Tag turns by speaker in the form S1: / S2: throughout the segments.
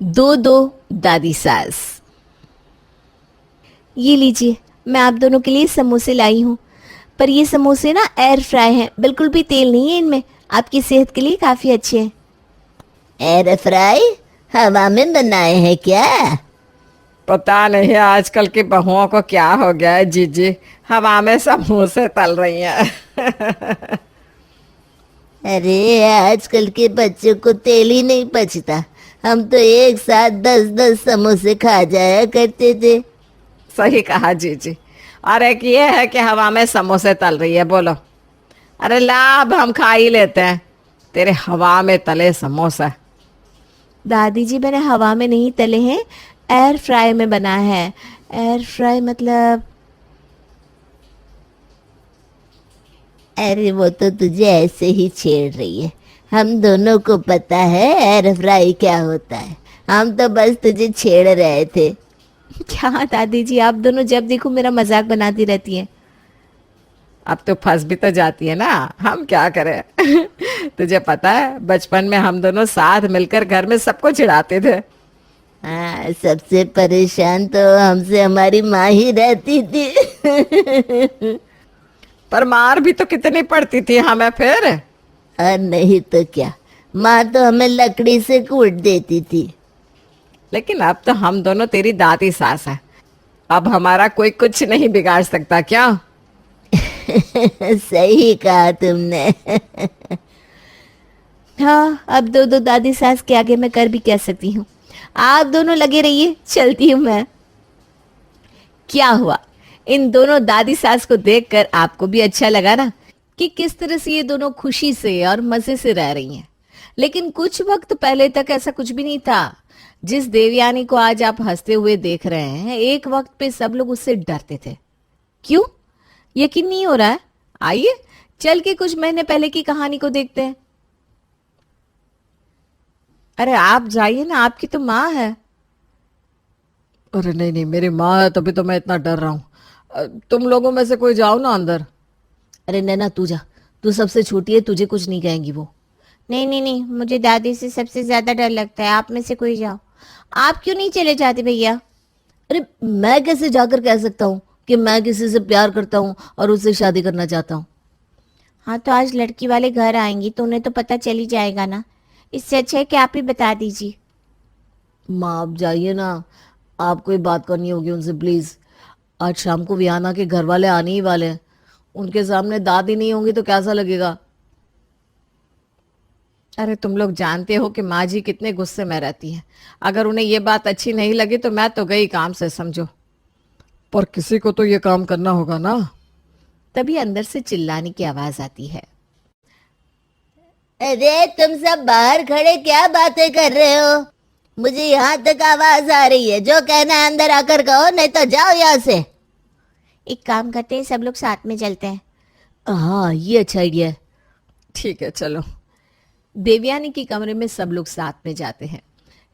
S1: दो दो दादी सास। ये लीजिए, मैं आप दोनों के लिए समोसे लाई हूँ। पर ये समोसे ना एयर फ्राई हैं, बिल्कुल भी तेल नहीं है इनमें। आपकी सेहत के लिए काफ़ी अच्छे हैं।
S2: एयर फ्राई हवा में बनाए हैं क्या?
S3: पता नहीं आजकल की बहुओं को क्या हो गया है जीजी, हवा में समोसे तल रही हैं।
S2: अरे आजकल के बच्चों को तेल ही नहीं पचता। हम तो एक साथ 10-10 समोसे खा जाया करते थे।
S3: सही कहा जीजी। और एक ये है कि हवा में समोसे तल रही है, बोलो। अरे ला, अब हम खा ही लेते हैं तेरे हवा में तले समोसा।
S1: दादी जी, मैंने हवा में नहीं तले हैं, एयर फ्राई में बना है। एयर फ्राई मतलब?
S2: अरे वो तो तुझे ऐसे ही छेड़ रही है। हम दोनों को पता है एयर फ्राई क्या होता है। हम तो बस तुझे छेड़ रहे थे।
S1: क्या दादी जी, आप दोनों जब देखो मेरा मजाक बनाती रहती हैं।
S3: अब तो फंस भी तो जाती है ना, हम क्या करें। तुझे पता है बचपन में हम दोनों साथ मिलकर घर में सबको चिढ़ाते थे।
S2: हाँ, सबसे परेशान तो हमसे हमारी माँ ही रहती थी।
S3: पर मार भी तो कितनी पड़ती थी हमें फिर।
S2: और नहीं तो क्या, माँ तो हमें लकड़ी से कूट देती थी।
S3: लेकिन अब तो हम दोनों तेरी दादी सास है, अब हमारा कोई कुछ नहीं बिगाड़ सकता क्या।
S2: सही कहा तुमने।
S1: हाँ, अब दो दो दादी सास के आगे मैं कर भी कह सकती हूँ। आप दोनों लगे रहिए, चलती हूँ मैं। क्या हुआ, इन दोनों दादी सास को देखकर आपको भी अच्छा लगा ना, कि किस तरह से ये दोनों खुशी से और मजे से रह रही हैं। लेकिन कुछ वक्त पहले तक ऐसा कुछ भी नहीं था। जिस देवयानी को आज आप हंसते हुए देख रहे हैं, एक वक्त पे सब लोग उससे डरते थे। क्यों? यकीन नहीं हो रहा है? आइए चल के कुछ महीने पहले की कहानी को देखते हैं। अरे आप जाइए ना, आपकी तो माँ है।
S3: अरे नहीं नहीं, मेरी माँ है तभी तो मैं इतना डर रहा हूँ। तुम लोगों में से कोई जाओ ना अंदर।
S1: अरे नैना तू जा, तू सबसे छोटी है, तुझे कुछ नहीं कहेंगी वो। नहीं नहीं नहीं, मुझे दादी से सबसे ज्यादा डर लगता है, आप में से कोई जाओ। आप क्यों नहीं चले जाते भैया?
S2: अरे मैं कैसे जाकर कह सकता हूँ कि मैं किसी से प्यार करता हूँ और उससे शादी करना चाहता हूँ।
S1: हाँ तो आज लड़की वाले घर आएंगी तो उन्हें तो पता चल ही जाएगा ना। इससे अच्छा है कि आप ही बता दीजिए।
S2: माँ आप जाइए ना, आपको ही बात करनी होगी उनसे प्लीज। आज शाम को विहाना के घर वाले आने ही वाले हैं। उनके सामने दादी नहीं होंगी तो कैसा लगेगा।
S3: अरे तुम लोग जानते हो कि माँ जी कितने गुस्से में रहती हैं। अगर उन्हें ये बात अच्छी नहीं लगी तो मैं तो गई काम से, समझो। पर किसी को तो ये काम करना होगा ना।
S1: तभी अंदर से चिल्लाने की आवाज आती है।
S2: अरे तुम सब बाहर खड़े क्या बातें कर रहे हो? मुझे यहाँ तक आवाज आ रही है। जो कहना है अंदर आकर कहो, नहीं तो जाओ यहाँ से।
S1: एक काम करते हैं, सब लोग साथ में चलते हैं।
S2: हाँ ये अच्छा आइडिया है।
S3: ठीक है चलो।
S1: देवयानी के कमरे में सब लोग साथ में जाते हैं,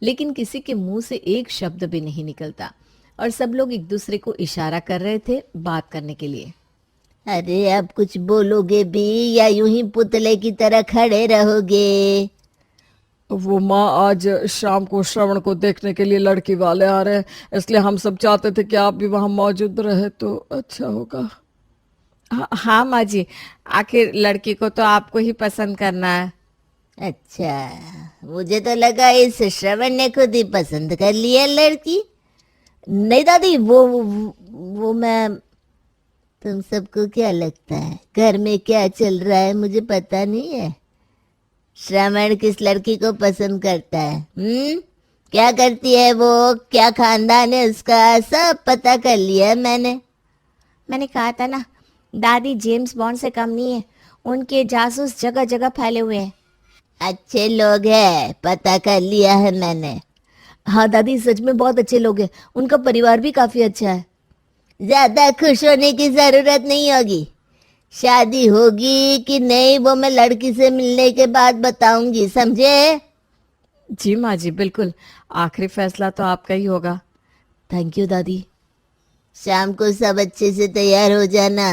S1: लेकिन किसी के मुंह से एक शब्द भी नहीं निकलता। और सब लोग एक दूसरे को इशारा कर रहे थे बात करने के लिए।
S2: अरे अब कुछ बोलोगे भी या यूं ही पुतले की तरह खड़े रहोगे?
S3: वो माँ आज शाम को श्रवण को देखने के लिए लड़की वाले आ रहे हैं, इसलिए हम सब चाहते थे कि आप भी वहां मौजूद रहे तो अच्छा होगा। हाँ माँ जी, आखिर लड़की को तो आपको ही पसंद करना है।
S2: अच्छा, मुझे तो लगा इस श्रवण ने खुद ही पसंद कर लिया लड़की। नहीं दादी, वो मैं। तुम सबको क्या लगता है घर में क्या चल रहा है मुझे पता नहीं है? श्रवण किस लड़की को पसंद करता है? क्या करती है वो, क्या खानदान है उसका, सब पता कर लिया है मैंने।
S1: मैंने कहा था ना, दादी जेम्स बॉन्ड से कम नहीं है। उनके जासूस जगह जगह फैले हुए हैं।
S2: अच्छे लोग हैं, पता कर लिया है मैंने। हाँ दादी, सच में बहुत अच्छे लोग हैं। उनका परिवार भी काफी अच्छा है। ज्यादा खुश होने की जरूरत नहीं होगी। शादी होगी कि नहीं वो मैं लड़की से मिलने के बाद बताऊंगी, समझे?
S3: जी माँ जी बिल्कुल, आखिरी फैसला तो आपका ही होगा।
S2: थैंक यू दादी। शाम को सब अच्छे से तैयार हो जाना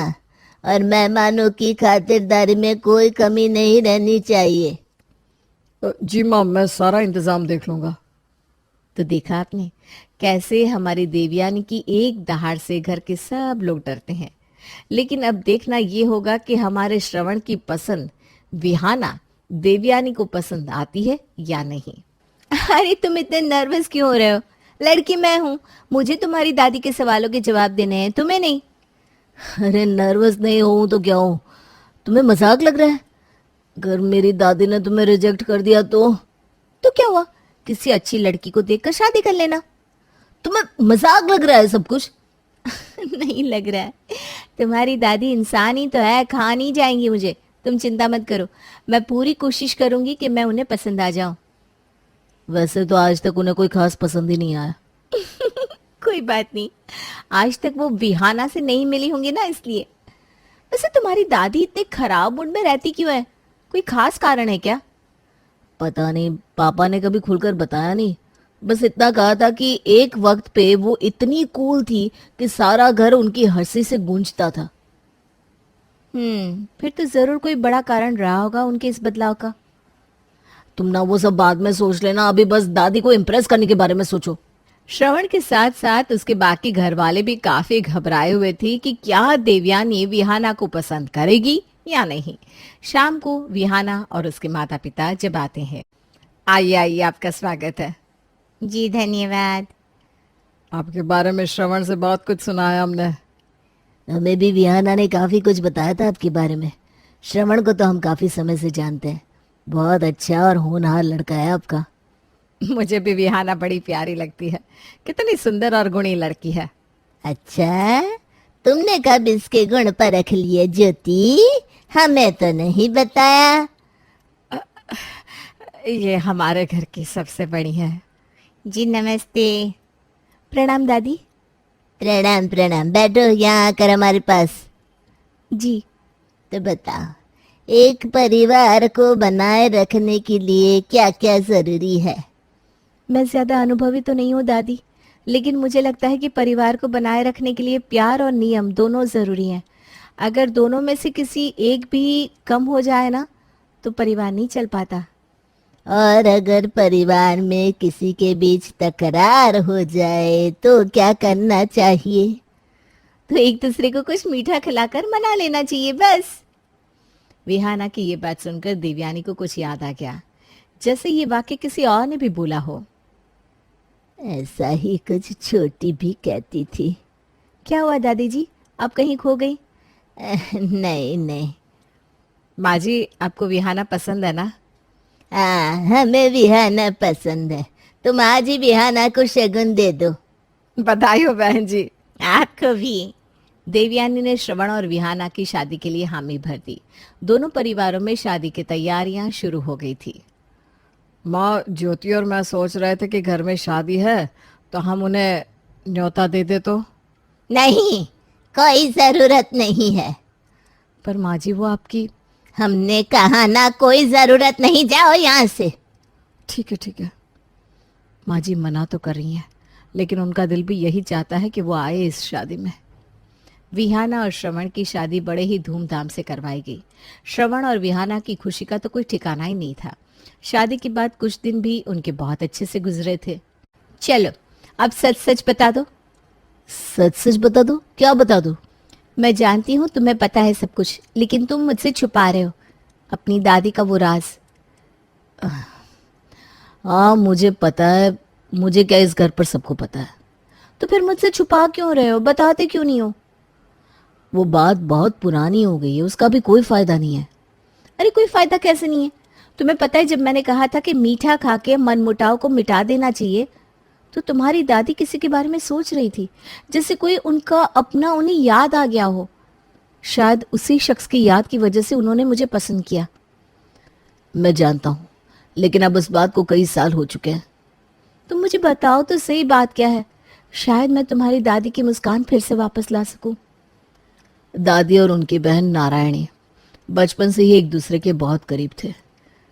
S2: और मेहमानों की खातिरदारी में कोई कमी नहीं रहनी चाहिए।
S3: जी माँ, मैं सारा इंतजाम देख लूंगा।
S1: तो देखा आपने कैसे हमारी देवयानी की एक दहाड़ से घर के सब लोग डरते हैं। लेकिन अब देखना ये होगा कि हमारे श्रवण की पसंद विहाना देवयानी को पसंद आती है या नहीं। अरे तुम इतने नर्वस क्यों हो रहे हो? लड़की मैं हूँ, मुझे तुम्हारी दादी के सवालों के जवाब देने हैं, तुम्हें नहीं।
S2: अरे नर्वस नहीं हूं तो क्या हूं? तुम्हें मजाक लग रहा है? अगर मेरी दादी ने तुम्हें रिजेक्ट कर दिया
S1: तो क्या हुआ? किसी अच्छी लड़की को देखकर शादी कर लेना।
S2: तुम्हें मजाक लग रहा है सब कुछ?
S1: नहीं लग रहा है। तुम्हारी दादी इंसान ही तो है, खा नहीं जाएंगी मुझे, तुम चिंता मत करो। मैं पूरी कोशिश करूंगी कि मैं उन्हें पसंद आ जाऊं।
S2: वैसे तो आज तक उन्हें कोई खास पसंद ही नहीं आया।
S1: कोई बात नहीं, आज तक वो विहाना से नहीं मिली होंगी ना, इसलिए। वैसे तुम्हारी दादी इतने खराब मूड में रहती क्यों है? कोई खास कारण है क्या?
S2: पता नहीं, पापा ने कभी खुलकर बताया नहीं। बस इतना कहा था कि एक वक्त पे वो इतनी कूल थी कि सारा घर उनकी हंसी से गूंजता था।
S1: फिर तो जरूर कोई बड़ा कारण रहा होगा उनके इस बदलाव का।
S2: तुम ना वो सब बाद में सोच लेना, अभी बस दादी को इम्प्रेस करने के बारे में सोचो।
S1: श्रवण के साथ साथ उसके बाकी घर वाले भी काफी घबराए हुए थे कि क्या देवयानी विहाना को पसंद करेगी या नहीं। शाम को विहाना और उसके माता पिता जब आते हैं। आइए आइए, आपका स्वागत है। जी धन्यवाद।
S3: आपके बारे में श्रवण से बहुत कुछ सुना है हमने।
S2: हमें भी विहाना ने काफी कुछ बताया था आपके बारे में। श्रवण को तो हम काफी समय से जानते हैं, बहुत अच्छा और होनहार लड़का है आपका।
S1: मुझे भी विहाना बड़ी प्यारी लगती है, कितनी सुंदर और गुणी लड़की है।
S2: अच्छा, तुमने कब इसके गुण परख लिए ज्योति? हमें तो नहीं बताया।
S1: ये हमारे घर की सबसे बड़ी है। जी नमस्ते। प्रणाम दादी।
S2: प्रणाम प्रणाम, बैठो यहाँ आकर हमारे पास।
S1: जी।
S2: तो बताओ, एक परिवार को बनाए रखने के लिए क्या क्या जरूरी है?
S1: मैं ज्यादा अनुभवी तो नहीं हूँ दादी, लेकिन मुझे लगता है कि परिवार को बनाए रखने के लिए प्यार और नियम दोनों जरूरी हैं। अगर दोनों में से किसी एक भी कम हो जाए ना, तो परिवार नहीं चल पाता।
S2: और अगर परिवार में किसी के बीच तकरार हो जाए तो क्या करना चाहिए?
S1: तो एक दूसरे को कुछ मीठा खिलाकर मना लेना चाहिए, बस। विहाना की ये बात सुनकर देवयानी को कुछ याद आ गया, जैसे ये वाक्य किसी और ने भी बोला हो।
S2: ऐसा ही कुछ छोटी भी कहती थी।
S1: क्या हुआ दादी जी, आप कहीं खो गई?
S2: नहीं नहीं।
S1: माँ जी, आपको विहाना पसंद है ना?
S2: हाँ, हमें विहाना पसंद है। तुम आज ही विहाना को शगुन दे दो।
S1: बधाई हो बहन जी। आपको भी। देवयानी ने श्रवण और विहाना की शादी के लिए हामी भर दी। दोनों परिवारों में शादी की तैयारियां शुरू हो गई थी।
S3: माँ, ज्योति और मैं सोच रहे थे कि घर में शादी है तो हम उन्हें न्योता दे दे तो।
S2: नहीं, कोई जरूरत नहीं है।
S1: पर माँ जी, वो आपकी।
S2: हमने कहा ना, कोई जरूरत नहीं, जाओ यहाँ से।
S3: ठीक है। माँ जी मना तो कर रही हैं, लेकिन उनका दिल भी यही चाहता है कि वो आए इस शादी में। विहाना और श्रवण की शादी बड़े ही धूमधाम से करवाई गई। श्रवण और विहाना की खुशी का तो कोई ठिकाना ही नहीं था। शादी के बाद कुछ दिन भी उनके बहुत अच्छे से गुजरे थे। चलो, अब सच सच बता दो।
S2: सच सच बता दो? क्या बता दो?
S1: मैं जानती हूँ तुम्हें पता है सब कुछ, लेकिन तुम मुझसे छुपा रहे हो अपनी दादी का वो राज।
S2: हाँ, मुझे पता है। मुझे क्या, इस घर पर सबको पता है।
S1: तो फिर मुझसे छुपा क्यों रहे हो? बताते क्यों नहीं हो?
S2: वो बात बहुत पुरानी हो गई है, उसका भी कोई फायदा नहीं है।
S1: अरे कोई फायदा कैसे नहीं है? तुम्हें पता है, जब मैंने कहा था कि मीठा खा के मनमुटाव को मिटा देना चाहिए, तो तुम्हारी दादी किसी के बारे में सोच रही थी, जैसे कोई उनका अपना उन्हें याद आ गया हो। शायद उसी शख्स की याद की वजह से उन्होंने मुझे पसंद किया।
S2: मैं जानता हूँ, लेकिन अब उस बात को कई साल हो चुके हैं।
S1: तुम मुझे बताओ तो सही, बात क्या है? शायद मैं तुम्हारी दादी की मुस्कान फिर से वापस ला सकूं।
S2: दादी और उनकी बहन नारायणी बचपन से ही एक दूसरे के बहुत करीब थे।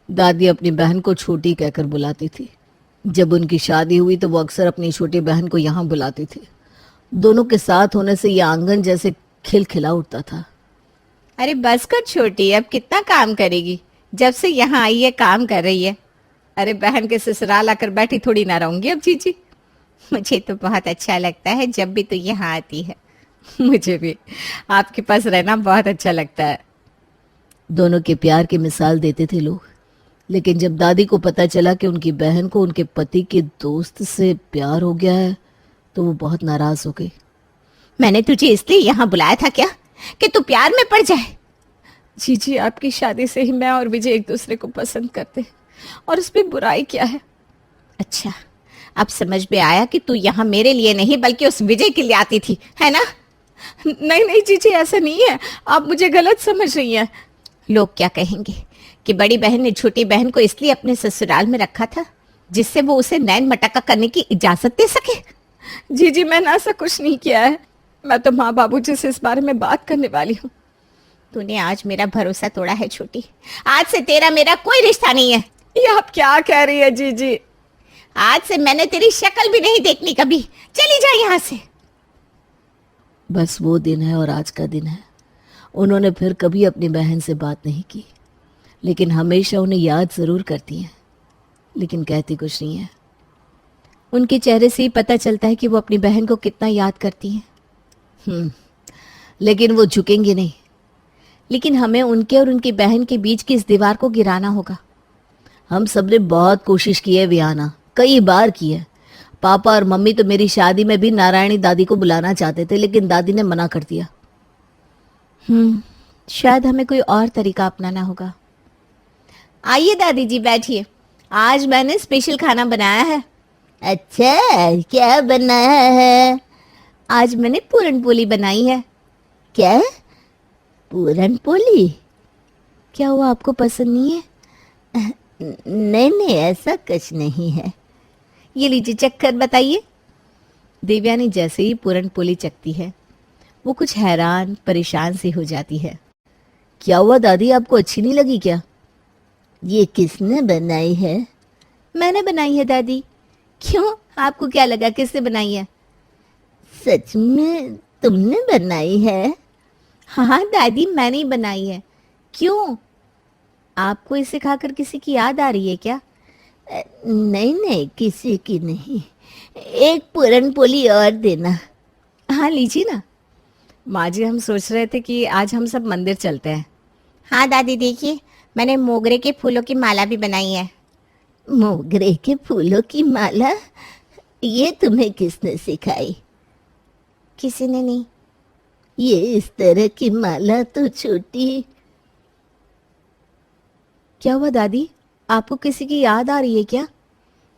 S2: दादी अपनी बहन को छोटी कहकर बुलाती थी। जब उनकी शादी हुई तो वो अक्सर अपनी छोटी बहन को यहाँ बुलाती थी। दोनों के साथ होने से यह आंगन जैसे खिलखिला उठता था।
S1: अरे बस कर छोटी, अब कितना काम करेगी? जब से यहाँ आई है काम कर रही है। अरे बहन के ससुराल आकर बैठी थोड़ी ना रहूंगी अब जीजी। मुझे तो बहुत अच्छा लगता है जब भी तू यहाँ आती है। मुझे भी आपके पास रहना बहुत अच्छा लगता है।
S2: दोनों के प्यार की मिसाल देते थे लोग, लेकिन जब दादी को पता चला कि उनकी बहन को उनके पति के दोस्त से प्यार हो गया है तो वो बहुत नाराज हो गई।
S1: मैंने तुझे इसलिए यहाँ बुलाया था क्या कि तू प्यार में पड़ जाए? जी जी, आपकी शादी से ही मैं और विजय एक दूसरे को पसंद करते हैं और उसमें बुराई क्या है? अच्छा, अब समझ में आया कि तू यहाँ मेरे लिए नहीं बल्कि उस विजय के लिए आती थी, है ना? नहीं नहीं जीजी, ऐसा नहीं है, आप मुझे गलत समझ रही हैं। लोग क्या कहेंगे कि बड़ी बहन ने छोटी बहन को इसलिए अपने ससुराल में रखा था जिससे वो उसे नैन मटका करने की इजाजत दे सके। जीजी, मैंने ऐसा कुछ नहीं किया है। मैं तो माँ बाबूजी से इस बारे में बात करने वाली हूँ। तूने आज मेरा भरोसा तोड़ा है छोटी। आज से तेरा मेरा कोई रिश्ता नहीं है। ये आप क्या कह रही है जीजी? आज से मैंने तेरी शक्ल भी नहीं देखनी कभी। चली जा यहाँ से।
S2: बस वो दिन है और आज का दिन है। उन्होंने फिर कभी अपनी बहन से बात नहीं की, लेकिन हमेशा उन्हें याद ज़रूर करती हैं, लेकिन कहती कुछ नहीं है।
S1: उनके चेहरे से ही पता चलता है कि वो अपनी बहन को कितना याद करती हैं।
S2: लेकिन वो झुकेंगे नहीं।
S1: लेकिन हमें उनके और उनकी बहन के बीच की इस दीवार को गिराना होगा।
S2: हम सब ने बहुत कोशिश की है वियाना, कई बार की है। पापा और मम्मी तो मेरी शादी में भी नारायणी दादी को बुलाना चाहते थे, लेकिन दादी ने मना कर दिया।
S1: शायद हमें कोई और तरीका अपनाना होगा। आइए दादी जी, बैठिए। आज मैंने स्पेशल खाना बनाया है।
S2: अच्छा, क्या बनाया है?
S1: आज मैंने पूरन पोली बनाई है।
S2: क्या? पूरन पोली?
S1: क्या हुआ, आपको पसंद नहीं है?
S2: नहीं नहीं, ऐसा कुछ नहीं है।
S1: ये लीजिए, चख कर बताइए। देवयानी जैसे ही पूरन पोली चखती है वो कुछ हैरान परेशान सी हो जाती है।
S2: क्या हुआ दादी, आपको अच्छी नहीं लगी क्या? ये किसने बनाई है?
S1: मैंने बनाई है दादी। क्यों, आपको क्या लगा किसने बनाई है?
S2: सच में तुमने बनाई है?
S1: हाँ दादी, मैंने ही बनाई है। क्यों, आपको इसे खाकर किसी की याद आ रही है क्या?
S2: नहीं नहीं, किसी की नहीं। एक पूरन पोली और देना।
S1: हाँ लीजिए ना। माँ जी, हम सोच रहे थे कि आज हम सब मंदिर चलते हैं। हाँ दादी, देखिए मैंने मोगरे के फूलों की माला भी बनाई है।
S2: मोगरे के फूलों की माला? ये तुम्हें किसने सिखाई?
S1: किसी ने नहीं।
S2: ये इस तरह की माला तो छोटी।
S1: क्या हुआ दादी, आपको किसी की याद आ रही है क्या?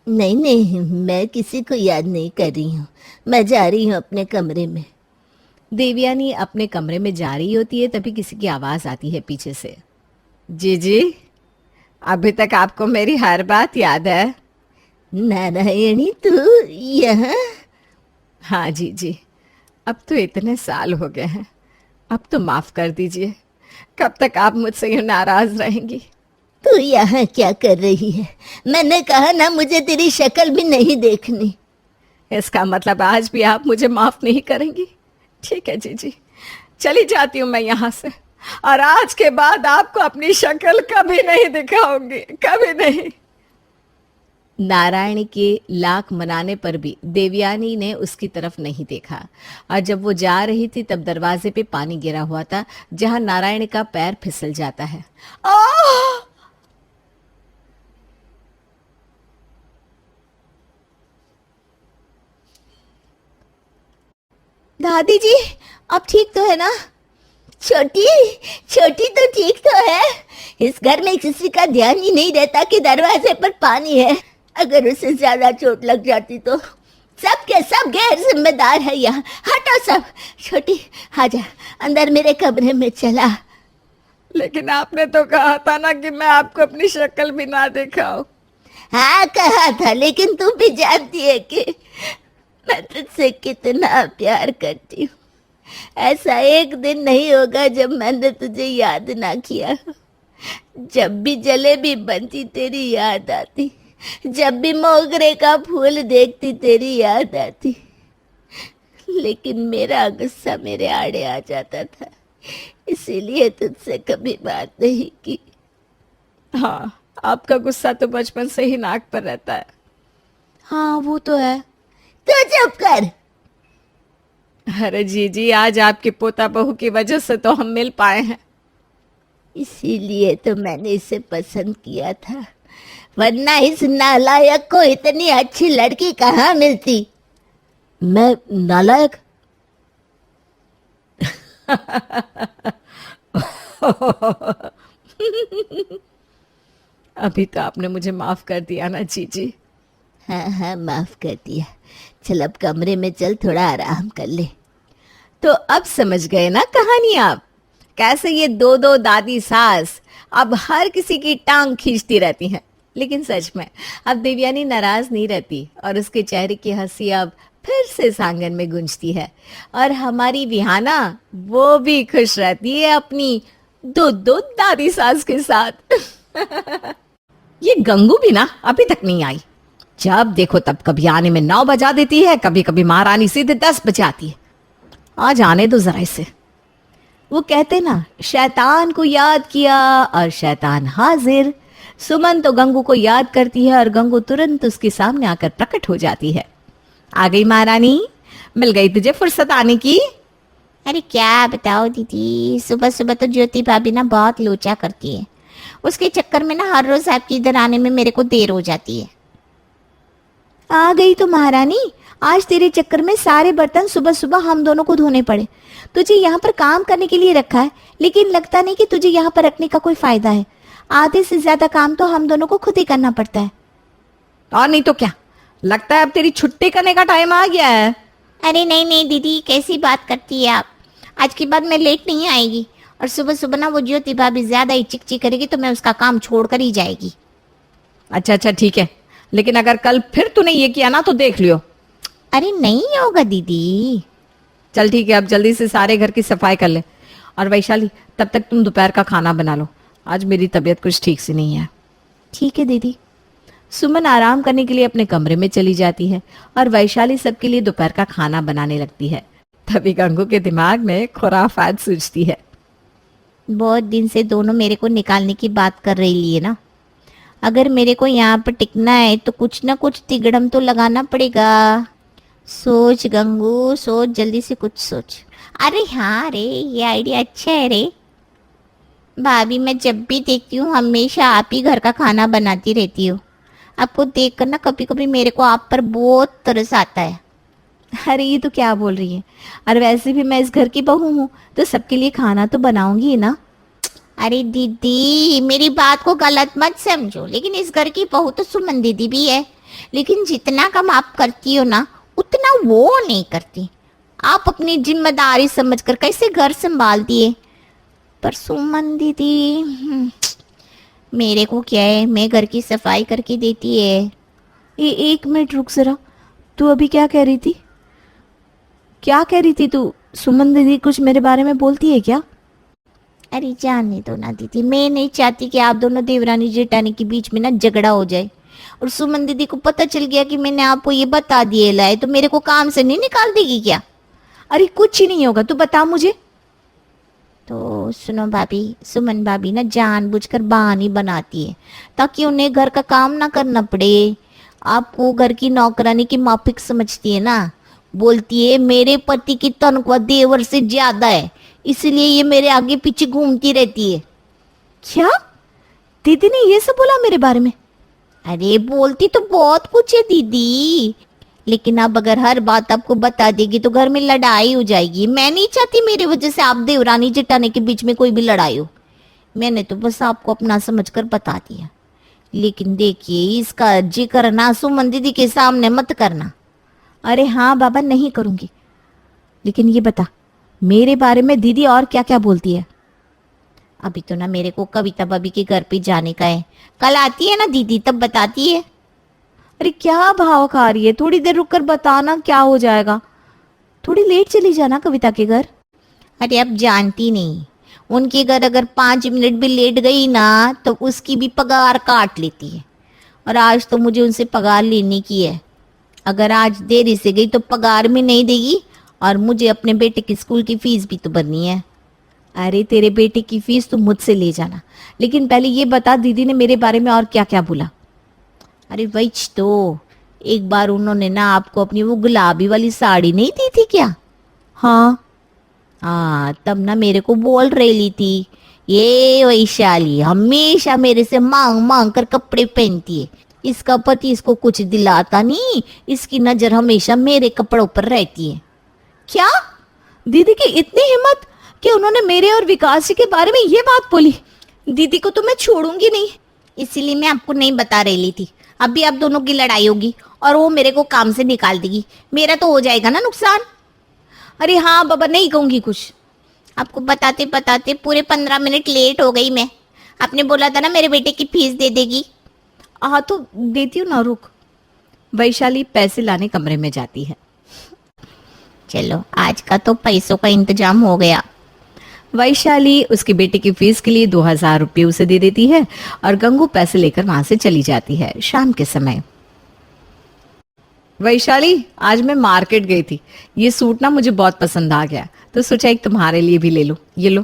S2: नहीं नहीं, मैं किसी को याद नहीं कर रही हूँ। मैं जा रही हूँ अपने कमरे में।
S1: देवयानी अपने कमरे में जा रही होती है, तभी किसी की आवाज आती है पीछे से। जीजी, अभी तक आपको मेरी हर बात याद है?
S2: नारायणी, तू यहाँ?
S1: हाँ जी, अब तो इतने साल हो गए हैं, अब तो माफ कर दीजिए। कब तक आप मुझसे यूं नाराज रहेंगी?
S2: तू यहाँ क्या कर रही है? मैंने कहा ना, मुझे तेरी शक्ल भी नहीं देखनी।
S1: इसका मतलब आज भी आप मुझे माफ नहीं करेंगी? ठीक है जीजी, चली जाती हूँ मैं यहाँ से, और आज के बाद आपको अपनी शक्ल कभी नहीं दिखाऊंगी, कभी नहीं। नारायण के लाख मनाने पर भी देवयानी ने उसकी तरफ नहीं देखा, और जब वो जा रही थी तब दरवाजे पे पानी गिरा हुआ था जहां नारायण का पैर फिसल जाता है। आह! दादी जी, अब ठीक तो है ना?
S2: छोटी छोटी तो ठीक तो है। इस घर में किसी का ध्यान ही नहीं रहता कि दरवाजे पर पानी है। अगर उसे ज्यादा चोट लग जाती तो सब के सब गैर जिम्मेदार है यहाँ। हटो सब। छोटी, आजा अंदर मेरे कमरे में चला।
S1: लेकिन आपने तो कहा था ना कि मैं आपको अपनी शक्ल भी ना दिखाऊं।
S2: हाँ कहा था, लेकिन तू भी जानती है कि मैं तुझसे कितना प्यार करती हूँ। ऐसा एक दिन नहीं होगा जब मैंने तुझे याद ना किया। जब भी जलेबी बनती तेरी याद आती, जब भी मोगरे का फूल देखती तेरी याद आती, लेकिन मेरा गुस्सा मेरे आड़े आ जाता था, इसीलिए तुझसे कभी बात नहीं की।
S1: हाँ, आपका गुस्सा तो बचपन से ही नाक पर रहता है। हाँ वो तो है।
S2: तो चुप कर।
S3: अरे जी आज आपके पोता बहू की वजह से तो हम मिल पाए हैं।
S2: इसीलिए तो मैंने इसे पसंद किया था, वरना इस नालायक को इतनी अच्छी लड़की कहाँ मिलती। मैं नालायक?
S3: अभी तो आपने मुझे माफ कर दिया ना जी।
S2: हाँ हाँ, माफ कर दिया। चल अब कमरे में चल, थोड़ा आराम कर ले।
S1: तो अब समझ गए ना कहानी आप, कैसे ये दो दो दादी सास अब हर किसी की टांग खींचती रहती हैं। लेकिन सच में अब देवयानी नाराज नहीं रहती और उसके चेहरे की हंसी अब फिर से सांगन में गूंजती है। और हमारी विहाना वो भी खुश रहती है अपनी दो दो दादी सास के साथ। ये गंगू भी ना अभी तक नहीं आई। जब देखो तब कभी आने में 9 बजा देती है, कभी कभी महारानी सीधे 10 बजे आती है। आज आने दो जरा इसे। वो कहते ना, शैतान को याद किया और शैतान हाजिर। सुमन तो गंगू को याद करती है और गंगू तुरंत उसके सामने आकर प्रकट हो जाती है। आ गई महारानी, मिल गई तुझे फुर्सत आने की।
S2: अरे क्या बताओ दीदी, सुबह सुबह तो ज्योति भाभी ना बहुत लोचा करती है। उसके चक्कर में ना हर रोज आपके इधर आने में मेरे को देर हो जाती है।
S1: आ गई तो महारानी, आज तेरे चक्कर में सारे बर्तन सुबह सुबह हम दोनों को धोने पड़े। तुझे यहाँ पर काम करने के लिए रखा है, लेकिन लगता नहीं कि तुझे यहाँ पर रखने का कोई फायदा है। आधे से ज्यादा काम तो हम दोनों को खुद ही करना पड़ता है।
S3: और नहीं तो क्या, लगता है अब तेरी छुट्टी करने का टाइम आ गया है।
S2: अरे नहीं नहीं दीदी, कैसी बात करती है आप। आज के बाद मैं लेट नहीं आएगी, और सुबह सुबह ना वो ज्योति भाभी ज्यादा ही चिकचिक करेगी तो मैं उसका काम छोड़कर ही जाएगी।
S3: अच्छा ठीक है, लेकिन अगर कल फिर तूने ये किया ना तो देख लियो।
S2: अरे नहीं होगा दीदी।
S3: चल ठीक है, अब जल्दी से सारे घर की सफाई कर ले। और वैशाली, तब तक तुम दोपहर का खाना बना लो, आज मेरी तबीयत कुछ ठीक से नहीं है।
S1: ठीक है दीदी। सुमन आराम करने के लिए अपने कमरे में चली जाती है और वैशाली सबके लिए दोपहर का खाना बनाने लगती है।
S3: तभी गंगू के दिमाग में खुराफात सूझती है।
S2: बहुत दिन से दोनों मेरे को निकालने की बात कर रही है ना। अगर मेरे को यहाँ पर टिकना है तो कुछ ना कुछ तिगड़म तो लगाना पड़ेगा। सोच गंगू सोच, जल्दी से कुछ सोच। अरे हाँ रे, ये आइडिया अच्छा है रे। भाभी, मैं जब भी देखती हूँ हमेशा आप ही घर का खाना बनाती रहती हो। आपको देखकर ना कभी कभी मेरे को आप पर बहुत तरस आता है।
S1: अरे ये तो क्या बोल रही है, और वैसे भी मैं इस घर की बहू हूँ तो सबके लिए खाना तो बनाऊंगी ही ना।
S2: अरे दीदी, मेरी बात को गलत मत समझो, लेकिन इस घर की बहू तो सुमन दीदी भी है। लेकिन जितना कम आप करती हो ना, उतना वो नहीं करती। आप अपनी जिम्मेदारी समझकर कैसे घर संभालती है, पर सुमन दीदी मेरे को क्या है, मैं घर की सफाई करके देती है।
S1: एक मिनट रुक जरा, तू अभी क्या कह रही थी? क्या कह रही थी तू? सुमन दीदी कुछ मेरे बारे में बोलती है क्या?
S2: अरे जाने दो ना दीदी, मैं नहीं चाहती कि आप दोनों देवरानी जेठानी के बीच में ना झगड़ा हो जाए। और सुमन दीदी को पता चल गया कि मैंने आपको ये बता दिए लाए, तो मेरे को काम से नहीं निकाल देगी क्या?
S1: अरे कुछ ही नहीं होगा, तू बता मुझे।
S2: तो सुनो भाभी, सुमन भाभी ना जानबूझकर बहाने बनाती है ताकि उन्हें घर का काम ना करना पड़े। आपको घर की नौकरानी की माफिक समझती है ना। बोलती है मेरे पति की तनख्वाह देवर से ज्यादा है, इसलिए ये मेरे आगे पीछे घूमती रहती है।
S1: क्या दीदी ने ये सब बोला मेरे बारे में?
S2: अरे बोलती तो बहुत कुछ है दीदी, लेकिन अब अगर हर बात आपको बता देगी तो घर में लड़ाई हो जाएगी। मैं नहीं चाहती मेरी वजह से आप देवरानी जेठानी के बीच में कोई भी लड़ाई हो। मैंने तो बस आपको अपना समझकर बता दिया, लेकिन देखिए इसका जिक्र ना सुमन दीदी के सामने मत करना।
S1: अरे हाँ बाबा, नहीं करूंगी। लेकिन ये बता, मेरे बारे में दीदी और क्या क्या बोलती है?
S2: अभी तो ना मेरे को कविता भाभी के घर पे जाने का है, कल आती है ना दीदी तब बताती है।
S1: अरे क्या भाव खा रही है, थोड़ी देर रुक कर बताना, क्या हो जाएगा। थोड़ी लेट चली जाना कविता के घर।
S2: अरे अब जानती नहीं, उनके घर अगर 5 मिनट भी लेट गई ना तो उसकी भी पगार काट लेती है। और आज तो मुझे उनसे पगार लेने की है। अगर आज देरी से गई तो पगार भी नहीं देगी, और मुझे अपने बेटे की स्कूल की फीस भी तो भरनी है।
S1: अरे तेरे बेटे की फीस तुम मुझसे ले जाना, लेकिन पहले ये बता दीदी ने मेरे बारे में और क्या क्या बोला?
S2: अरे वही तो, एक बार उन्होंने ना आपको अपनी वो गुलाबी वाली साड़ी नहीं दी थी क्या?
S1: हाँ।
S2: हाँ, तब ना मेरे को बोल रही थी, ये वैशाली हमेशा मेरे से मांग मांग कर कपड़े पहनती है, इसका पति इसको कुछ दिलाता नहीं, इसकी नजर हमेशा मेरे कपड़ों पर रहती है।
S1: क्या? दीदी की इतनी हिम्मत कि उन्होंने मेरे और विकास जी के बारे में ये बात बोली? दीदी को तो मैं छोड़ूंगी नहीं।
S2: इसीलिए मैं आपको नहीं बता रही थी। अब भी आप दोनों की लड़ाई होगी और वो मेरे को काम से निकाल देगी, मेरा तो हो जाएगा ना नुकसान।
S1: अरे हाँ बाबा, नहीं कहूंगी कुछ।
S2: आपको बताते बताते पूरे 15 मिनट लेट हो गई मैं। आपने बोला था ना मेरे बेटे की फीस दे देगी।
S1: हाँ तो देती हूँ ना, रुक। वैशाली पैसे लाने कमरे में जाती है।
S2: चलो आज का तो पैसों का इंतजाम हो गया।
S1: वैशाली उसके बेटे की फीस के लिए 2000 रुपये उसे दे देती है और गंगू पैसे लेकर वहां से चली जाती है। शाम के समय वैशाली, आज मैं मार्केट गई थी, ये सूट ना मुझे बहुत पसंद आ गया, तो सोचा एक तुम्हारे लिए भी ले लो। ये लो।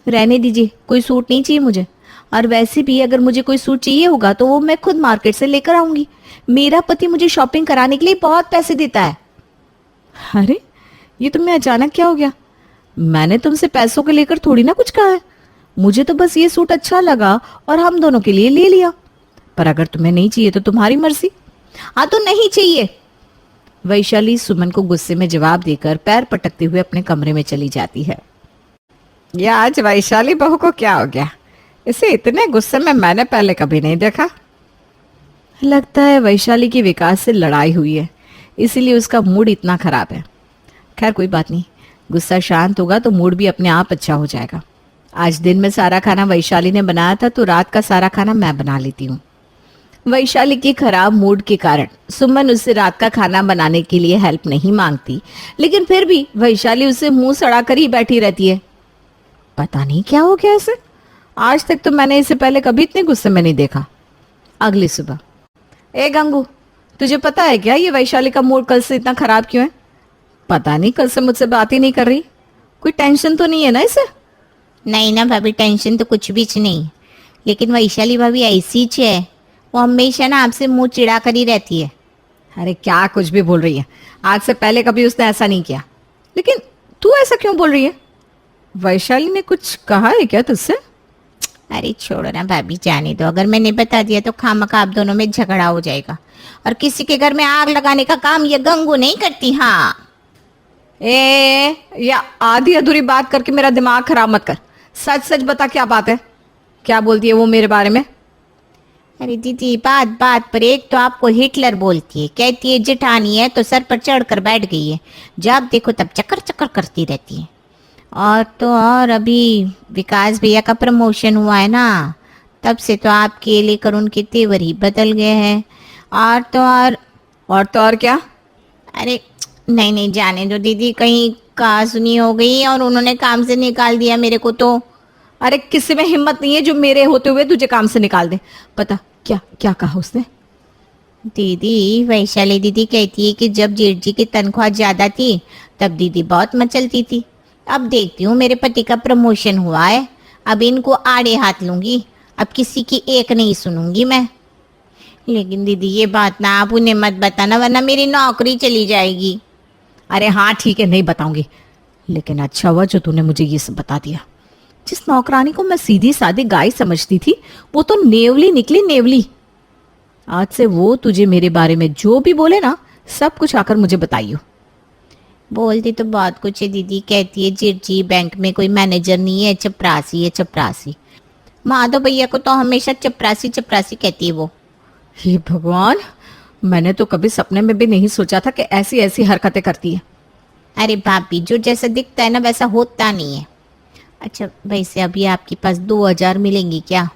S1: रहने दीजिए, कोई सूट नहीं चाहिए मुझे। और वैसे भी अगर मुझे कोई सूट चाहिए होगा तो वो मैं खुद मार्केट से लेकर आऊंगी। मेरा पति मुझे शॉपिंग कराने के लिए बहुत पैसे देता है। अरे ये तुम्हें अचानक क्या हो गया? मैंने तुमसे पैसों को लेकर थोड़ी ना कुछ कहा है। मुझे तो बस ये सूट अच्छा लगा और हम दोनों के लिए ले लिया। पर अगर तुम्हें नहीं चाहिए तो तुम्हारी मर्जी। हाँ तो नहीं चाहिए। वैशाली सुमन को गुस्से में जवाब देकर पैर पटकते हुए अपने कमरे में चली जाती है। ये आज वैशाली बहू को क्या हो गया? इसे इतने गुस्से में मैंने पहले कभी नहीं देखा। लगता है वैशाली की विकास से लड़ाई हुई है, इसीलिए उसका मूड इतना खराब है। खैर कोई बात नहीं, गुस्सा शांत होगा तो मूड भी अपने आप अच्छा हो जाएगा। आज दिन में सारा खाना वैशाली ने बनाया था, तो रात का सारा खाना मैं बना लेती हूँ। वैशाली के खराब मूड के कारण सुमन उससे रात का खाना बनाने के लिए हेल्प नहीं मांगती, लेकिन फिर भी वैशाली उसे मुंह सड़ा कर ही बैठी रहती है। पता नहीं क्या हो गया इसे। आज तक तो मैंने इसे पहले कभी इतने गुस्से में नहीं देखा। अगली सुबह, ए गंगू, तुझे पता है क्या ये वैशाली का मूड कल से इतना खराब क्यों है? पता नहीं, कल से मुझसे बात ही नहीं कर रही। कोई टेंशन तो नहीं है ना इसे?
S2: नहीं ना भाभी, टेंशन तो कुछ भी नहीं, लेकिन वैशाली भाभी ऐसी ही है, वो हमेशा ना आपसे मुंह चिढ़ा कर ही रहती है।
S1: अरे क्या कुछ भी बोल रही है? आज से पहले कभी उसने ऐसा नहीं किया। लेकिन तू ऐसा क्यों बोल रही है? वैशाली ने कुछ कहा है क्या तुझसे?
S2: अरे छोड़ो ना भाभी, जाने दो। अगर मैंने बता दिया तो खामखा आप दोनों में झगड़ा हो जाएगा, और किसी के घर में आग लगाने का काम ये गंगू नहीं करती। हाँ
S1: या आधी अधूरी बात करके मेरा दिमाग खराब मत कर। सच सच बता, क्या बात है? क्या बोलती है वो मेरे बारे में?
S2: अरे दीदी, बात बात पर एक तो आपको हिटलर बोलती है, कहती है जेठानी है तो सर पर चढ़ कर बैठ गई है, जब देखो तब चक्कर चक्कर करती रहती है। और तो और अभी विकास भैया का प्रमोशन हुआ है ना, तब से तो आपके लेकर उनके तेवर ही बदल गए हैं। और तो और क्या? अरे नहीं नहीं, जाने दो दीदी, कहीं कहा सुनी हो गई और उन्होंने काम से निकाल दिया मेरे को तो।
S1: अरे किसी में हिम्मत नहीं है जो मेरे होते हुए तुझे काम से निकाल दे। पता क्या क्या कहा उसने?
S2: दीदी, वैशाली दीदी कहती है कि जब जेठ जी की तनख्वाह ज्यादा थी तब दीदी बहुत मचलती थी। अब देखती हूँ मेरे पति का प्रमोशन हुआ है, अब इनको आड़े हाथ लूंगी, अब किसी की एक नहीं सुनूंगी मैं। लेकिन दीदी ये बात ना आप उन्हें मत बताना, वरना मेरी नौकरी चली जाएगी।
S1: अरे हाँ ठीक है, नहीं बताऊंगी। लेकिन अच्छा हुआ जो तूने मुझे ये सब बता दिया। जिस नौकरानी को मैं सीधी सादी गाय समझती थी, वो तो नेवली निकली, नेवली। आज से वो तुझे मेरे बारे में जो भी बोले ना, सब कुछ आकर मुझे बताइयो।
S2: बोलती तो बहुत कुछ है दीदी, कहती है जेठ जी बैंक में कोई मैनेजर नहीं है, चपरासी है चपरासी। माधव भैया को तो हमेशा चपरासी चपरासी कहती है वो।
S1: हे भगवान, मैंने तो कभी सपने में भी नहीं सोचा था कि ऐसी ऐसी हरकतें करती है।
S2: अरे भाभी, जो जैसा दिखता है ना वैसा होता नहीं है। अच्छा वैसे अभी आपके पास 2000 मिलेंगी क्या?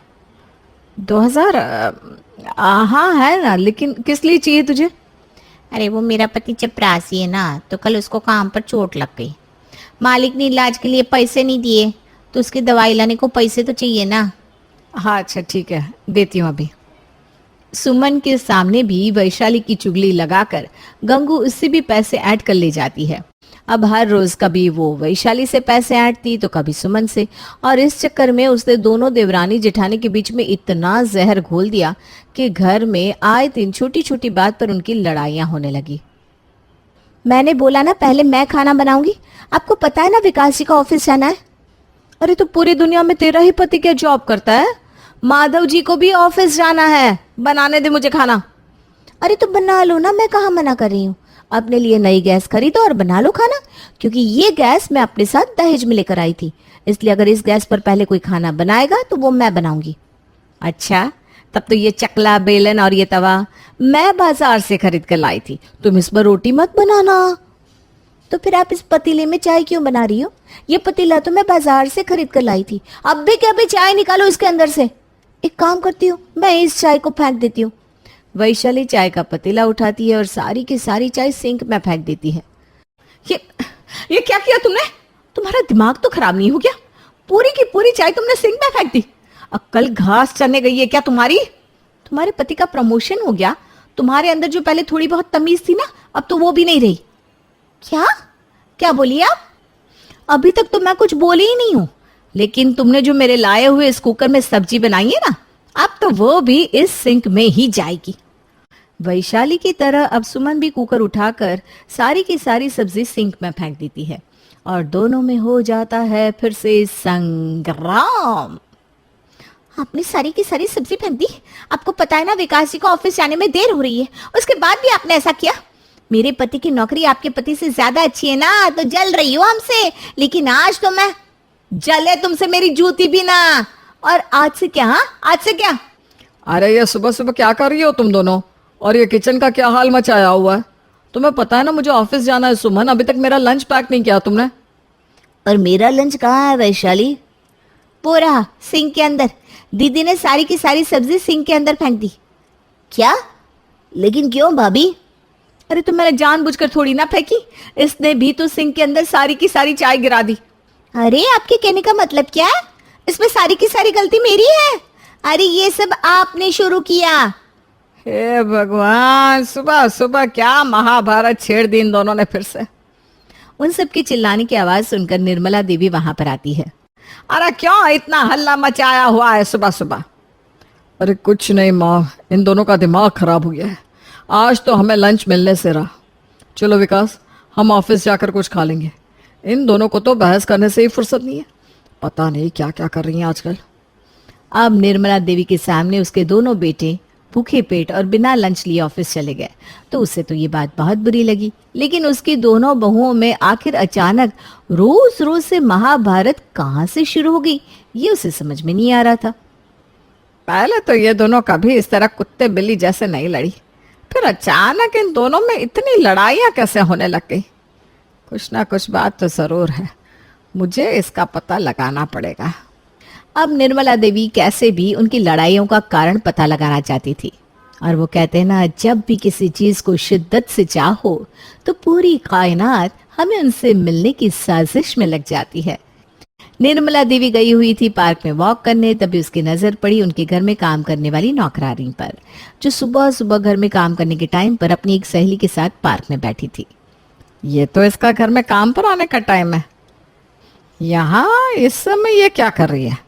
S1: 2000? हाँ है ना, लेकिन किस लिए चाहिए तुझे?
S2: अरे वो मेरा पति चपरासी है ना, तो कल उसको काम पर चोट लग गई, मालिक ने इलाज के लिए पैसे नहीं दिए, तो उसकी दवाई लाने को पैसे तो चाहिए ना।
S1: हाँ अच्छा ठीक है, देती हूँ अभी। सुमन के सामने भी वैशाली की चुगली लगाकर गंगू उससे भी पैसे ऐड कर ले जाती है। अब हर रोज कभी वो वैशाली से पैसे ऐंठती तो कभी सुमन से, और इस चक्कर में उसने दोनों देवरानी जेठानी के बीच में इतना जहर घोल दिया कि घर में आए दिन छोटी छोटी बात पर उनकी लड़ाइयां होने लगी। मैंने बोला ना पहले मैं खाना बनाऊंगी, आपको पता है ना विकास जी का ऑफिस जाना है। अरे तो पूरी दुनिया में तेरा ही पति क्या जॉब करता है? माधव जी को भी ऑफिस जाना है, बनाने दे मुझे खाना। अरे तो बना लो ना, मैं कहाँ मना कर रही हूँ। अपने लिए नई गैस खरीदो और बना लो खाना, क्योंकि ये गैस मैं अपने साथ दहेज में लेकर आई थी, इसलिए अगर इस गैस पर पहले कोई खाना बनाएगा तो वो मैं बनाऊंगी। अच्छा, तब तो ये चकला बेलन और ये तवा मैं बाजार से खरीद कर लाई थी, तुम इस पर रोटी मत बनाना। तो फिर आप इस पतीले में चाय क्यों बना रही हो? ये पतीला तो मैं बाजार से खरीद कर लाई थी। अब भी क्या भी चाय निकालो इसके अंदर से। एक काम करती हूँ, मैं इस चाय को फेंक देती हूँ। वैशाली चाय का पतीला उठाती है और सारी की सारी चाय सिंक में फेंक देती है। ये क्या किया तुमने? तुम्हारा दिमाग तो खराब नहीं हो गया? पूरी की पूरी चाय तुमने सिंक में फेंक दी। अक्कल घास चढ़ने गई है क्या तुम्हारी? तुम्हारे पति का प्रमोशन हो गया, तुम्हारे अंदर जो पहले थोड़ी बहुत तमीज थी ना, अब तो वो भी नहीं रही। क्या क्या बोली आप? अभी तक तो मैं कुछ बोली ही नहीं हूं, लेकिन तुमने जो मेरे लाए हुए इस कुकर में सब्जी बनाई है ना, अब तो वो भी इस सिंक में ही जाएगी। वैशाली की तरह अब सुमन भी कुकर उठाकर सारी की सारी सब्जी सिंक में फेंक देती है और दोनों में हो जाता है फिर से संग्राम। आपने सारी की सारी सब्जी फेंक दी? आपको पता है ना विकास जी को ऑफिस जाने में देर हो रही है, उसके बाद भी आपने ऐसा किया? मेरे पति की नौकरी आपके पति से ज्यादा अच्छी है ना, तो जल रही हो हमसे, लेकिन आज तो मैं जले तुमसे मेरी जूती भी ना। और आज से क्या? हाँ, आज से क्या?
S3: अरे ये सुबह सुबह क्या कर रही हो तुम दोनों? और ये किचन का क्या हाल मचाया हुआ है? तुम्हें पता है ना मुझे ऑफिस जाना है सुमन, अभी तक मेरा लंच पैक नहीं किया तुमने।
S2: और मेरा लंच कहाँ है वैशाली?
S1: वो रहा सिंक के अंदर। दीदी ने सारी की सारी सब्जी सिंक के अंदर फेंक दी।
S2: क्या? लेकिन क्यों भाभी?
S1: अरे तो मैंने जानबूझकर थोड़ी ना फेंकी, इसने भी तो सिंक के अंदर सारी की सारी चाय गिरा दी। अरे आपके कहने का मतलब क्या है? इसमें सारी की सारी गलती मेरी है? अरे ये सब आपने शुरू किया।
S3: हे भगवान, सुबह सुबह क्या महाभारत छेड़ दी इन दोनों ने फिर से।
S1: उन सब की चिल्लाने की आवाज सुनकर निर्मला देवी वहां पर आती है।
S3: अरे क्यों इतना हल्ला मचाया हुआ है सुबह सुबह? अरे कुछ नहीं माँ, इन दोनों का दिमाग खराब हो गया है। आज तो हमें लंच मिलने से रहा। चलो विकास, हम ऑफिस जाकर कुछ खा लेंगे। इन दोनों को तो बहस करने से ही फुर्सत नहीं है, पता नहीं क्या क्या कर रही हैं आजकल।
S1: अब निर्मला देवी के सामने उसके दोनों बेटे भूखे पेट और बिना लंच लिए ऑफिस चले गए, तो उसे तो ये बात बहुत बुरी लगी, लेकिन उसकी दोनों बहुओं में आखिर अचानक रोज रोज से महाभारत कहाँ से शुरू हो गई, ये उसे समझ में नहीं आ रहा था।
S3: पहले तो ये दोनों कभी इस तरह कुत्ते बिल्ली जैसे नहीं लड़ी, फिर अचानक इन दोनों में इतनी लड़ाइयाँ कैसे होने लग गई? कुछ ना कुछ बात तो जरूर है, मुझे इसका पता लगाना पड़ेगा।
S1: अब निर्मला देवी कैसे भी उनकी लड़ाइयों का कारण पता लगाना चाहती थी, और वो कहते हैं ना, जब भी किसी चीज को शिद्दत से चाहो तो पूरी कायनात हमें उनसे मिलने की साजिश में लग जाती है। निर्मला देवी गई हुई थी पार्क में वॉक करने, तभी उसकी नजर पड़ी उनके घर में काम करने वाली नौकरानी पर, जो सुबह सुबह घर में काम करने के टाइम पर अपनी एक सहेली के साथ पार्क में बैठी थी।
S3: ये तो इसका घर में काम पर आने का टाइम है, यहाँ इस समय ये क्या कर रही है?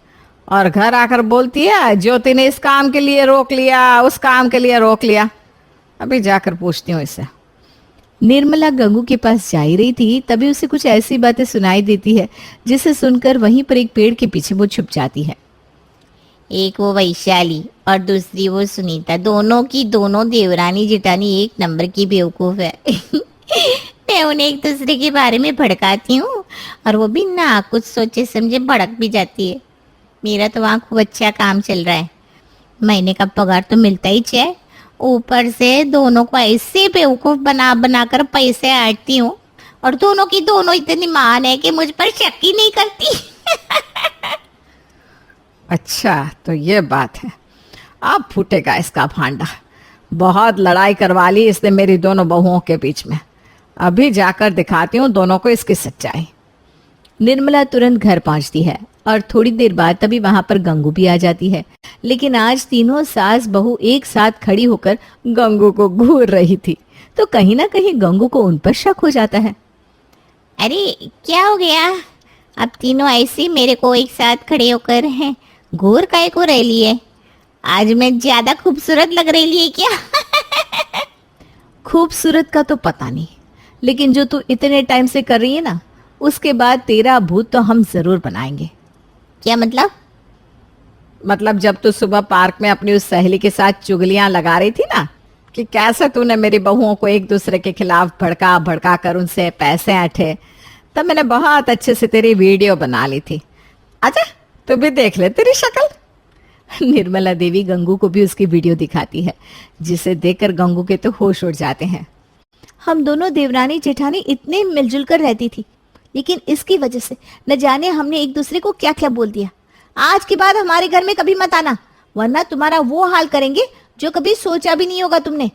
S3: और घर आकर बोलती है ज्योति ने इस काम के लिए रोक लिया, उस काम के लिए रोक लिया। अभी जाकर पूछती हूँ इससे।
S1: निर्मला गंगू के पास जा ही रही थी, तभी उसे कुछ ऐसी बातें सुनाई देती है जिसे सुनकर वहीं पर एक पेड़ के पीछे वो छुप जाती है।
S2: एक वो वैशाली और दूसरी वो सुनीता, दोनों की दोनों देवरानी जेठानी एक नंबर की बेवकूफ है। मैं उन्हें एक दूसरे के बारे में भड़काती हूँ और वो भी ना कुछ सोचे समझे भड़क भी जाती है। मेरा तो वहाँ खूब अच्छा काम चल रहा है, महीने का पगार तो मिलता ही है, ऊपर से दोनों को ऐसे बेवकूफ बना बना कर पैसे आटती हूँ, और दोनों की दोनों इतनी मान है कि मुझ पर शक ही नहीं करती।
S3: अच्छा तो ये बात है, अब फूटेगा इसका भांडा। बहुत लड़ाई करवा ली इसने मेरी दोनों बहुओं के बीच में, अभी जाकर दिखाती हूँ दोनों को इसकी सच्चाई।
S1: निर्मला तुरंत घर पहुंचती है और थोड़ी देर बाद तभी वहां पर गंगू भी आ जाती है, लेकिन आज तीनों सास बहू एक साथ खड़ी होकर गंगू को घूर रही थी, तो कहीं ना कहीं गंगू को उन पर शक हो जाता है।
S2: अरे क्या हो गया? अब तीनों ऐसे मेरे को एक साथ खड़े होकर हैं घूर काय को रह लिए? आज मैं ज्यादा खूबसूरत लग रही है क्या?
S1: खूबसूरत का तो पता नहीं, लेकिन जो तू इतने टाइम से कर रही है ना, उसके बाद तेरा भूत तो हम जरूर बनाएंगे।
S2: क्या मतलब?
S1: मतलब जब तू सुबह पार्क में अपनी उस सहेली के साथ चुगलियां लगा रही थी ना, कि कैसे तूने मेरी बहुओं को एक दूसरे के खिलाफ भड़का भड़का कर उनसे पैसे ऐंठे, तब मैंने बहुत अच्छे से तेरी वीडियो बना ली थी। अच्छा तू भी देख ले तेरी शक्ल। निर्मला देवी गंगू को भी उसकी वीडियो दिखाती है, जिसे देखकर गंगू के तो होश उड़ जाते हैं। हम दोनों देवरानी जेठानी इतने मिलजुल कर रहती थी, लेकिन इसकी वजह से न जाने हमने एक दूसरे को क्या क्या बोल दिया। आज के बाद हमारे घर में कभी मत आना, वरना तुम्हारा वो हाल करेंगे जो कभी सोचा भी नहीं होगा तुमने।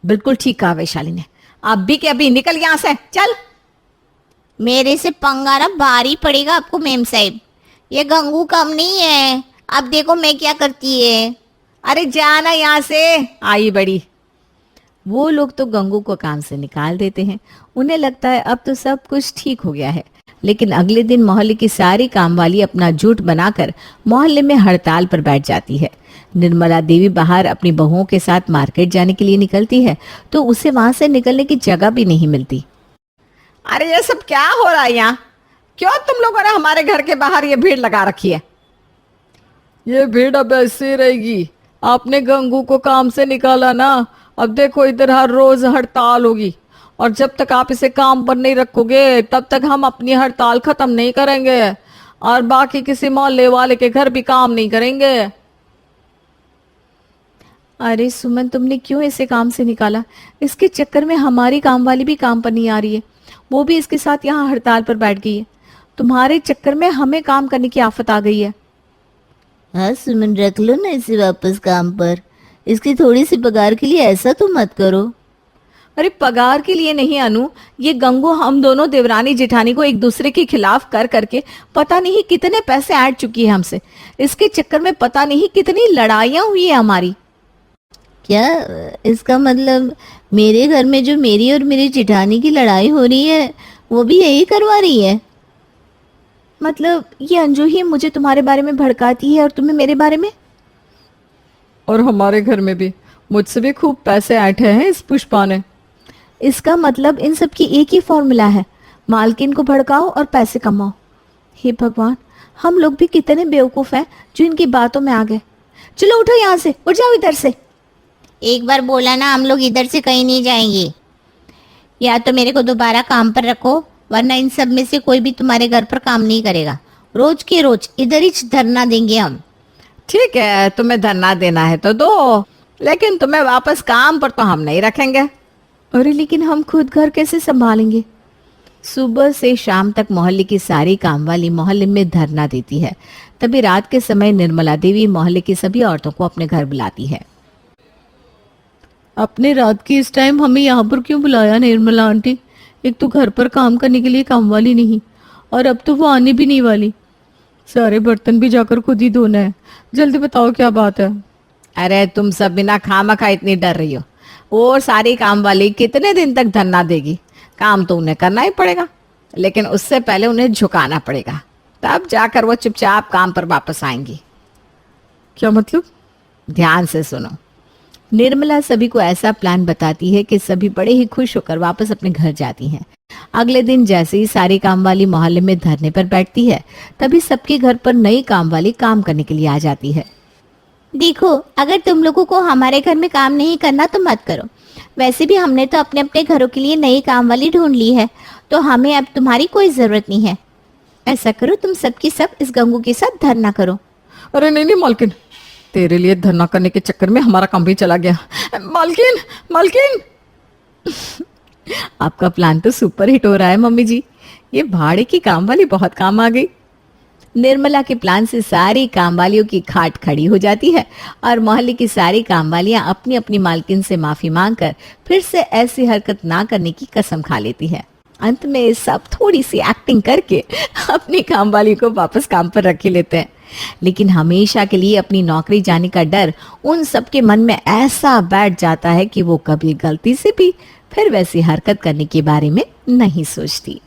S1: बिल्कुल ठीक कहा वैशाली ने, अभी के अभी निकल यहां से, चल।
S2: मेरे से पंगा ना भारी पड़ेगा आपको मेम साहिब। ये गंगू कम नहीं है, अब देखो मैं क्या करती है।
S1: अरे जाना यहाँ से, आई बड़ी। वो लोग तो गंगू को काम से निकाल देते हैं। उन्हें लगता है अब तो सब कुछ ठीक हो गया है, लेकिन अगले दिन मोहल्ले की सारी कामवाली अपना झूठ बनाकर मोहल्ले में हड़ताल पर बैठ जाती है। निर्मला देवी बाहर अपनी बहुओं के साथ मार्केट जाने के लिए निकलती है, तो उसे वहां से निकलने की जगह भी नहीं मिलती। अरे ये सब क्या हो रहा है यहाँ? क्यों तुम लोगों ने हमारे घर के बाहर ये भीड़ लगा रखी है?
S3: ये भीड़ अब ऐसे रहेगी। आपने गंगू को काम से निकाला ना, अब देखो इधर हर रोज हड़ताल होगी, और जब तक आप इसे काम पर नहीं रखोगे तब तक हम अपनी हड़ताल खत्म नहीं करेंगे, और बाकी किसी मोहल्ले वाले के घर भी काम नहीं करेंगे।
S1: अरे सुमन, तुमने क्यों इसे काम से निकाला? इसके चक्कर में हमारी काम वाली भी काम पर नहीं आ रही है, वो भी इसके साथ यहाँ हड़ताल पर बैठ गई है। तुम्हारे चक्कर में हमें काम करने की आफत आ गई है।
S2: हाँ सुमन, रख लो ना इसे वापस काम पर। इसकी थोड़ी सी पगार के लिए ऐसा तो मत करो।
S1: अरे पगार के लिए नहीं अनु, ये गंगू हम दोनों देवरानी जेठानी को एक दूसरे के खिलाफ कर करके पता नहीं कितने पैसे ऐंठ चुकी है हमसे। इसके चक्कर में पता नहीं कितनी लड़ाइयां हुई है हमारी।
S2: क्या इसका मतलब मेरे घर में जो मेरी और मेरी जेठानी की लड़ाई हो रही है वो भी यही करवा रही है?
S1: मतलब ये अंजू ही मुझे तुम्हारे बारे में भड़काती है और तुम्हें मेरे बारे में।
S3: और हमारे घर में भी मुझसे भी खूब पैसे ऐंठे हैं इस पुष्पा ने।
S1: इसका मतलब इन सब की एक ही फॉर्मूला है, मालकिन को भड़काओ और पैसे कमाओ। हे भगवान, हम लोग भी कितने बेवकूफ हैं जो इनकी बातों में आ गए। चलो उठो यहाँ से, उठ जाओ इधर से।
S2: एक बार बोला ना, हम लोग इधर से कहीं नहीं जाएंगे। या तो मेरे को दोबारा काम पर रखो, वरना इन सब में से कोई भी तुम्हारे घर पर काम नहीं करेगा। रोज के रोज इधर ही धरना देंगे हम।
S1: ठीक है, तुम्हें धरना देना है तो दो, लेकिन तुम्हें वापस काम पर तो हम नहीं रखेंगे। अरे लेकिन हम खुद घर कैसे संभालेंगे? सुबह से शाम तक मोहल्ले की सारी कामवाली मोहल्ले में धरना देती है। तभी रात के समय निर्मला देवी मोहल्ले की सभी औरतों को अपने घर बुलाती है।
S3: अपने रात की इस टाइम हमें यहाँ पर क्यों बुलाया निर्मला आंटी? एक तो घर पर काम करने के लिए काम वाली नहीं, और अब तो वो आने भी नहीं वाली। सारे बर्तन भी जाकर खुद ही धोना है। जल्दी बताओ क्या बात है।
S1: अरे तुम सब बिना खामखा इतनी डर रही हो। और सारी काम वाली कितने दिन तक धरना देगी? काम तो उन्हें करना ही पड़ेगा, लेकिन उससे पहले उन्हें झुकाना पड़ेगा, तब जाकर वो चुपचाप काम पर वापस आएंगी।
S3: क्या मतलब?
S1: ध्यान से सुनो। निर्मला सभी को ऐसा प्लान बताती है कि सभी बड़े ही खुश होकर वापस अपने घर जाती हैं। अगले दिन जैसे ही सारी काम वाली मोहल्ले में धरने पर बैठती है, तभी सबके घर पर नई काम वाली काम करने के लिए आ जाती है।
S2: देखो, अगर तुम लोगों को हमारे घर में काम नहीं करना तो मत करो। वैसे भी हमने तो अपने अपने घरों के लिए नई काम वाली ढूंढ ली है, तो हमें अब तुम्हारी कोई जरूरत नहीं है। ऐसा करो, तुम सबकी सब इस गंगू के साथ धरना करो।
S3: अरे नहीं नहीं मालकिन, तेरे लिए धरना करने के चक्कर में हमारा काम भी चला गया। मालकिन मालकिन
S1: आपका प्लान तो सुपर हिट हो रहा है मम्मी जी। ये भाड़े की काम वाली बहुत काम आ गई। निर्मला के प्लान से सारी कामवालियों की खाट खड़ी हो जाती है और मोहल्ले की सारी कामवालियां अपनी अपनी मालकिन से माफी मांगकर फिर से ऐसी हरकत ना करने की कसम खा लेती है। अंत में सब थोड़ी सी एक्टिंग करके अपनी कामवाली को वापस काम पर रख ही लेते हैं, लेकिन हमेशा के लिए अपनी नौकरी जाने का डर उन सबके मन में ऐसा बैठ जाता है कि वो कभी गलती से भी फिर वैसी हरकत करने के बारे में नहीं सोचती।